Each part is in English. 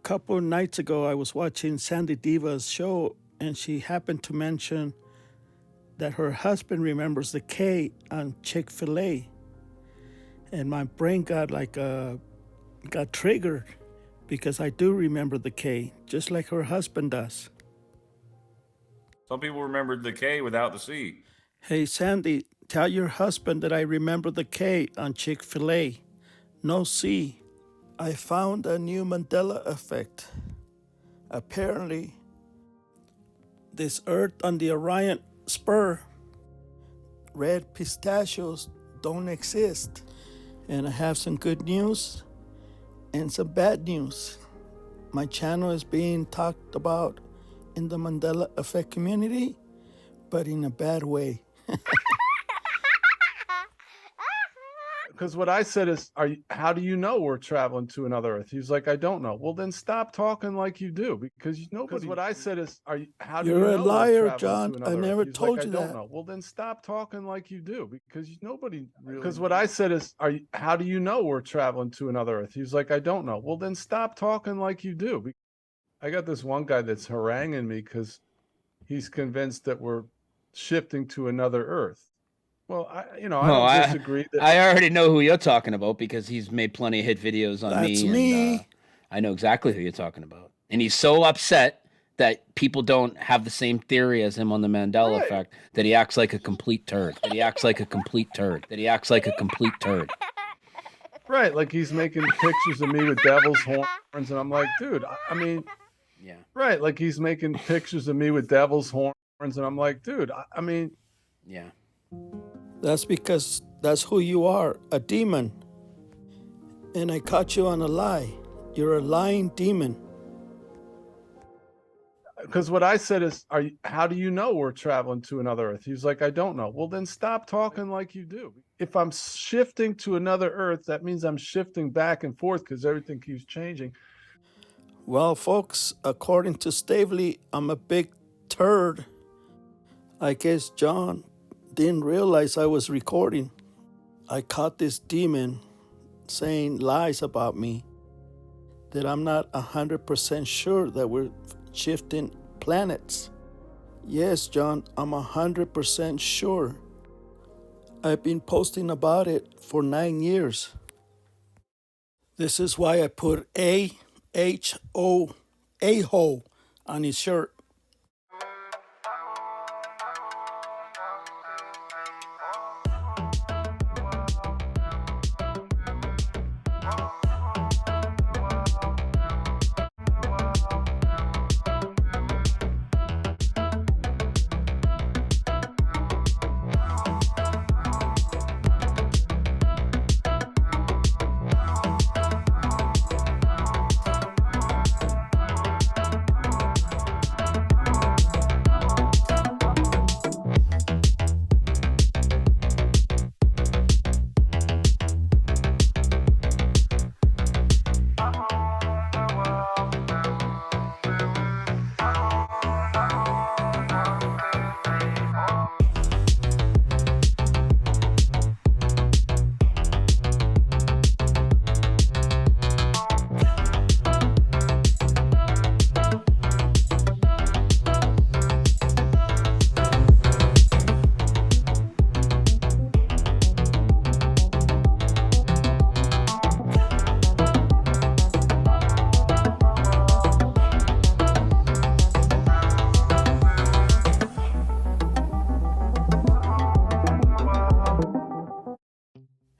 couple of nights ago, I was watching Sandy Diva's show, and she happened to mention that her husband remembers the K on ChickfilA. And my brain got triggered because I do remember the K, just like her husband does. Some people remembered the K without the C. Hey, Sandy, tell your husband that I remember the K on Chick-fil-A. No C. I found a new Mandela Effect. Apparently, this Earth on the Orion spur, red pistachios don't exist. And I have some good news and some bad news. My channel is being talked about in the Mandela Effect community, but in a bad way. Because what I said is, how do you know we're traveling to another Earth? He's like, I don't know. Well, then stop talking like you do, because nobody. Because what I said is, how do you know? You're a liar, we're John. to I another never Earth? He's told like, you I don't that. know. Well, then stop talking like you do, because nobody. Because what I said is, how do you know we're traveling to another Earth? He's like, I don't know. Well, then stop talking like you do. I got this one guy that's haranguing me because he's convinced that we're shifting to another Earth. Well, I don't disagree. I already know who you're talking about because he's made plenty of hit videos on me. That's me. And, I know exactly who you're talking about. And he's so upset that people don't have the same theory as him on the Mandela Effect that he acts like a complete turd. Right, like he's making pictures of me with devil's horns, and I'm like, dude, I mean, yeah. Right, like he's making pictures of me with devil's horns, and I'm like, dude, I mean, yeah. That's because that's who you are, a demon. And I caught you on a lie. You're a lying demon. Because what I said is, how do you know we're traveling to another Earth? He's like, I don't know. Well, then stop talking like you do. If I'm shifting to another Earth, that means I'm shifting back and forth because everything keeps changing. Well, folks, according to STAVELEY, I'm a big turd. I guess John didn't realize I was recording. I caught this demon saying lies about me, that I'm not 100% sure that we're shifting planets. Yes, John, I'm 100% sure. I've been posting about it for 9 years. This is why I put A-H-O, A-hole on his shirt.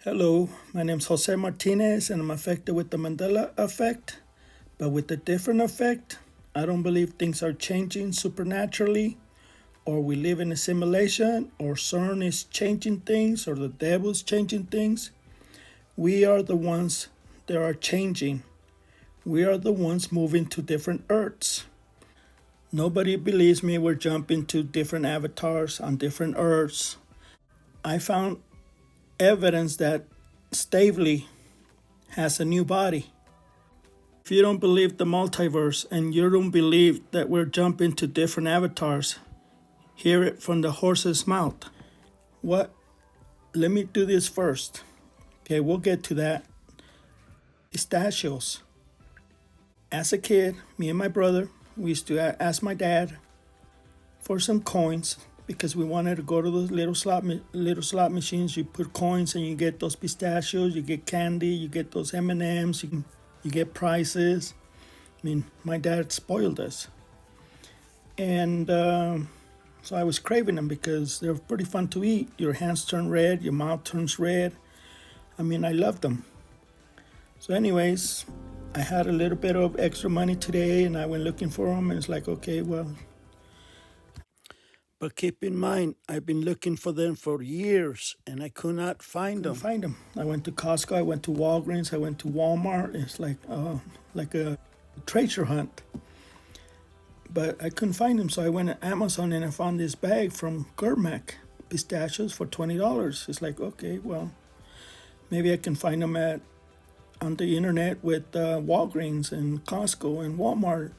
Hello, my name's Jose Martinez and I'm affected with the Mandela Effect, but with a different effect. I don't believe things are changing supernaturally, or we live in a simulation, or CERN is changing things, or the devil's changing things. We are the ones that are changing. We are the ones moving to different Earths. Nobody believes me we're jumping to different avatars on different Earths. I found evidence that STAVELEY has a new body. If you don't believe the multiverse and you don't believe that we're jumping to different avatars, hear it from the horse's mouth. What? Let me do this first. Okay, we'll get to that. Pistachios. As a kid, me and my brother, we used to ask my dad for some coins because we wanted to go to those little slot machines. You put coins and you get those pistachios, you get candy, you get those M&Ms, you get prizes. I mean, my dad spoiled us. And so I was craving them because they're pretty fun to eat. Your hands turn red, your mouth turns red. I mean, I loved them. So anyways, I had a little bit of extra money today and I went looking for them, and it's like, okay, well. But keep in mind, I've been looking for them for years and I could not find them. I went to Costco, I went to Walgreens, I went to Walmart. It's like a treasure hunt. But I couldn't find them, so I went to Amazon and I found this bag from Germac, pistachios for $20. It's like, okay, well, maybe I can find them on the internet with Walgreens and Costco and Walmart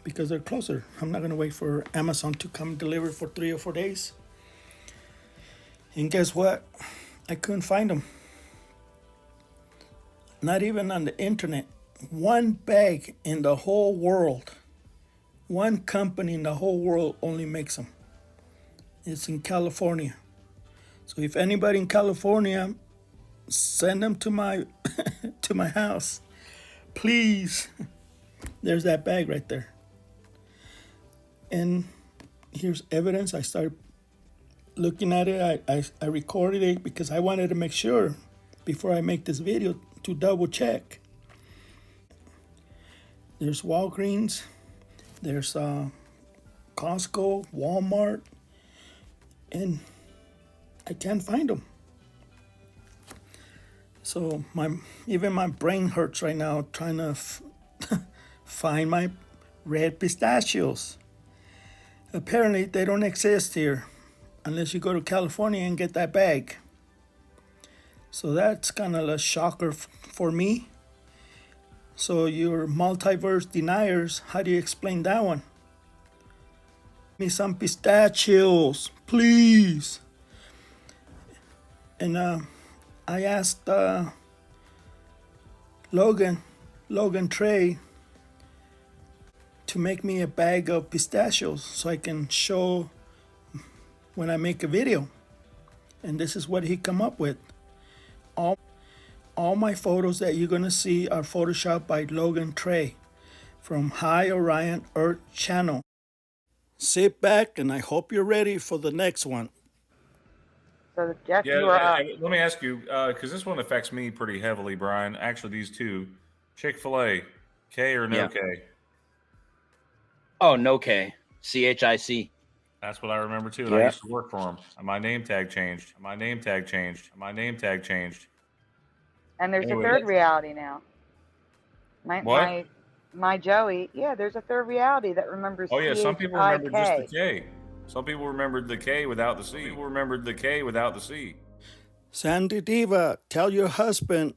because they're closer. I'm not gonna wait for Amazon to come deliver for 3 or 4 days. And guess what? I couldn't find them. Not even on the internet. One bag in the whole world. One company in the whole world only makes them. It's in California. So if anybody in California, send them to my to my house, please. There's that bag right there. And here's evidence. I started looking at it. I recorded it because I wanted to make sure before I make this video to double check. There's Walgreens, there's Costco, Walmart, and I can't find them. So even my brain hurts right now trying to find my red pistachios. Apparently they don't exist here unless you go to California and get that bag. So that's kind of a shocker for me. So your multiverse deniers, how do you explain that one? Give me some pistachios, please. And I asked Logan Trey to make me a bag of pistachios so I can show when I make a video. And this is what he come up with. All my photos that you're gonna see are photoshopped by Logan Trey from High Orion Earth channel. Sit back and I hope you're ready for the next one. So Jeff, Yeah, you are let me ask you, because this one affects me pretty heavily, Brian. Actually, these two, ChickfilA, K or no K? Oh, no K. CHIC. That's what I remember too. And I used to work for them. My name tag changed. My name tag changed. And there's Anyway, a third reality now. My Joey, yeah, there's a third reality that remembers. Oh yeah, some people remember just the CHIK. K. Some people remembered the K without the C. Some people remembered the K without the C. Sandy Diva, tell your husband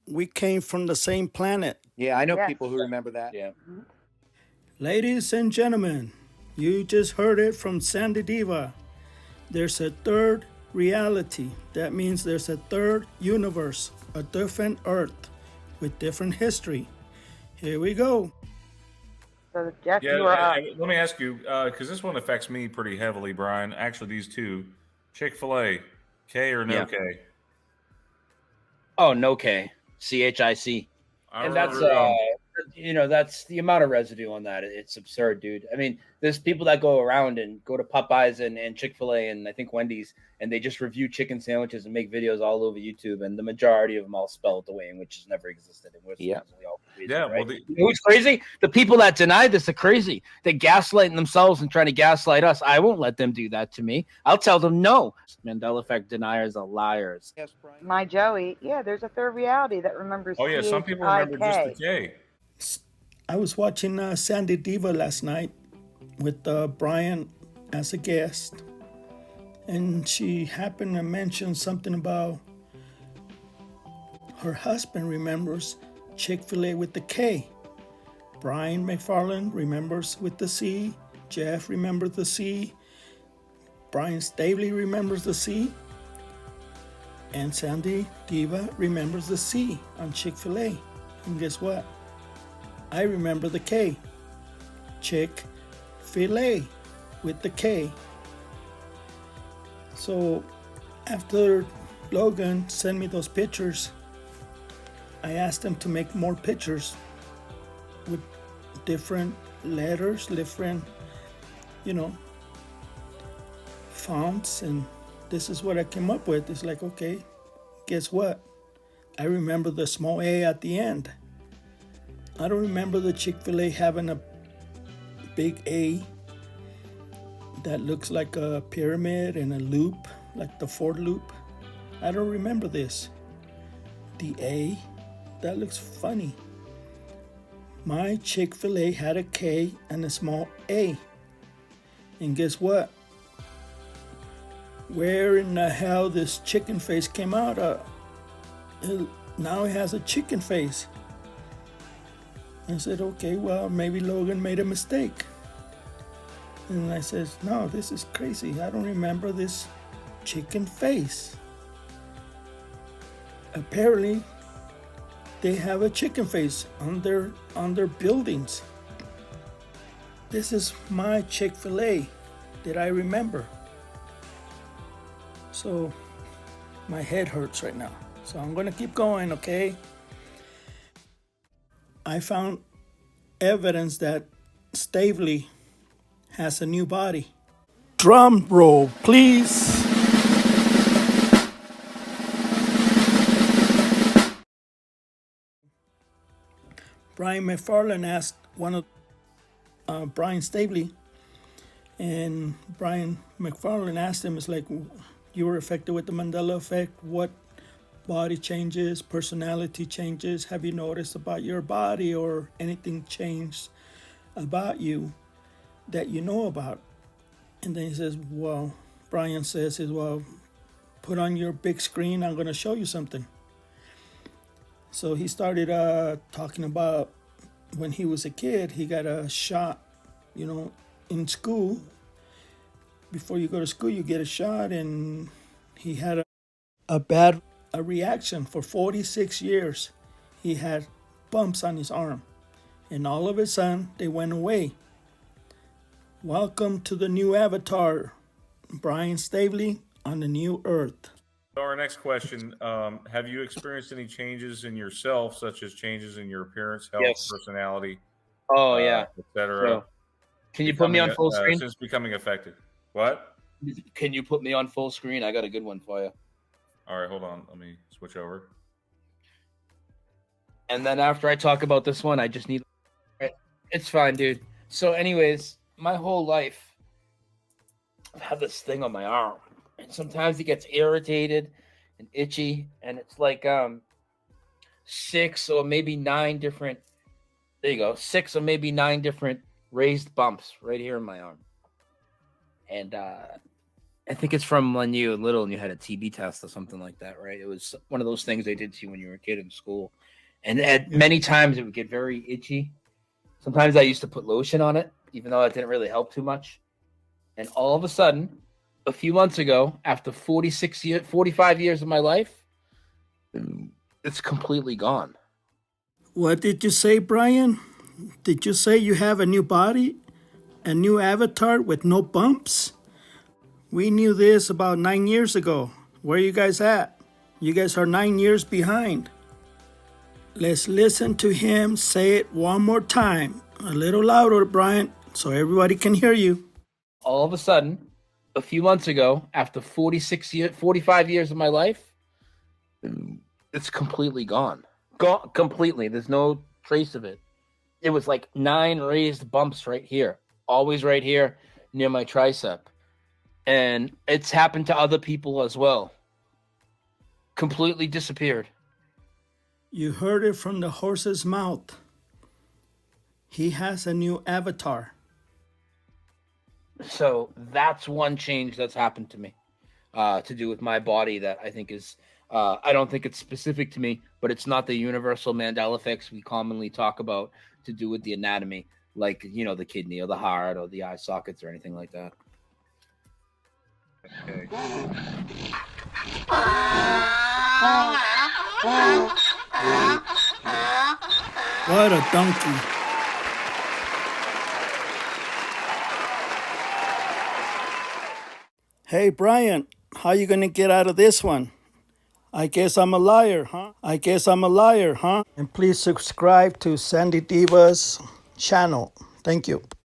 we came from the same planet. Yeah, I know Yes. people who remember that. Yeah. Ladies and gentlemen, you just heard it from Sandy Diva. There's a third reality. That means there's a third universe, a different Earth with different history. Here we go. So Jeff, Yeah, you are let me ask you, because this one affects me pretty heavily, Brian. Actually, these two, ChickfilA, K or no K? Oh, no K. CHIC. And that's that's the amount of residue on that. It's absurd, dude. I mean, there's people that go around and go to Popeyes and Chick-fil-A and I think Wendy's, and they just review chicken sandwiches and make videos all over YouTube, and the majority of them all spell it the way in which has never existed. And Well, you know what's crazy? The people that deny this are crazy. They're gaslighting themselves and trying to gaslight us. I won't let them do that to me. I'll tell them no. Mandela Effect deniers are liars. Yes, Brian. my Joey. Yeah, there's a third reality that remembers. Oh yeah, some people remember just the CHIK. K. I was watching Sandy Diva last night with Brian as a guest, and she happened to mention something about her husband remembers Chick-fil-A with the K. Brian McFarland remembers with the C. Jeff remembers the C. Brian STAVELEY remembers the C. And Sandy Diva remembers the C on Chick-fil-A. And guess what? I remember the K. ChickfilA with the K. So after Logan sent me those pictures, I asked him to make more pictures with different letters, different, fonts, and this is what I came up with. It's like, okay, guess what? I remember the small A at the end. I don't remember the Chick-fil-A having a big A that looks like a pyramid and a loop, like the Ford loop. I don't remember this. The A, that looks funny. My Chick-fil-A had a K and a small A. And guess what? Where in the hell this chicken face came out of? Now it has a chicken face. I said, okay, well, maybe Logan made a mistake. And I said, no, this is crazy. I don't remember this chicken face. Apparently, they have a chicken face on their buildings. This is my Chick-fil-A that I remember. So my head hurts right now. So I'm gonna keep going, okay? I found evidence that STAVELEY has a new body. Drum roll, please. Brian McFarland asked one of Brian STAVELEY, and Brian McFarland asked him, it's like, you were affected with the Mandela Effect. What body changes, personality changes have you noticed about your body, or anything changed about you that you know about? And then he says, well, Brian says, well, put on your big screen. I'm going to show you something. So he started talking about when he was a kid, he got a shot, in school. Before you go to school, you get a shot, and he had a bad reaction. For 46 years, he had bumps on his arm, and all of a sudden, they went away. Welcome to the new avatar, Brian STAVELEY on the new Earth. So our next question, have you experienced any changes in yourself, such as changes in your appearance, health, Yes. personality, yeah, etc.? So, can you put me on full screen? Since becoming affected. What? Can you put me on full screen? I got a good one for you. All right, hold on. Let me switch over. And then after I talk about this one, I just need... It's fine, dude. So anyways, my whole life, I've had this thing on my arm. And sometimes it gets irritated and itchy. And it's like 6 or maybe 9 different... There you go. 6 or maybe 9 different raised bumps right here in my arm. And I think it's from when you were little and you had a TB test or something like that, right? It was one of those things they did to you when you were a kid in school. And at many times it would get very itchy. Sometimes I used to put lotion on it, even though it didn't really help too much. And all of a sudden, a few months ago, after 45 years of my life, it's completely gone. What did you say, Brian? Did you say you have a new body? A new avatar with no bumps? We knew this about 9 years ago. Where are you guys at? You guys are 9 years behind. Let's listen to him say it one more time. A little louder, Brian, so everybody can hear you. All of a sudden, a few months ago, after 45 years of my life, it's completely gone. Gone completely. There's no trace of it. It was like 9 raised bumps right here. Always right here near my tricep. And it's happened to other people as well. Completely disappeared. You heard it from the horse's mouth. He has a new avatar. So that's one change that's happened to me, to do with my body that I think is, I don't think it's specific to me, but it's not the universal Mandela effects we commonly talk about to do with the anatomy, like, the kidney or the heart or the eye sockets or anything like that. Okay. What a donkey. Hey, Brian, how you gonna get out of this one? I guess I'm a liar, huh? I guess I'm a liar, huh? And please subscribe to Sandy Diva's channel. Thank you.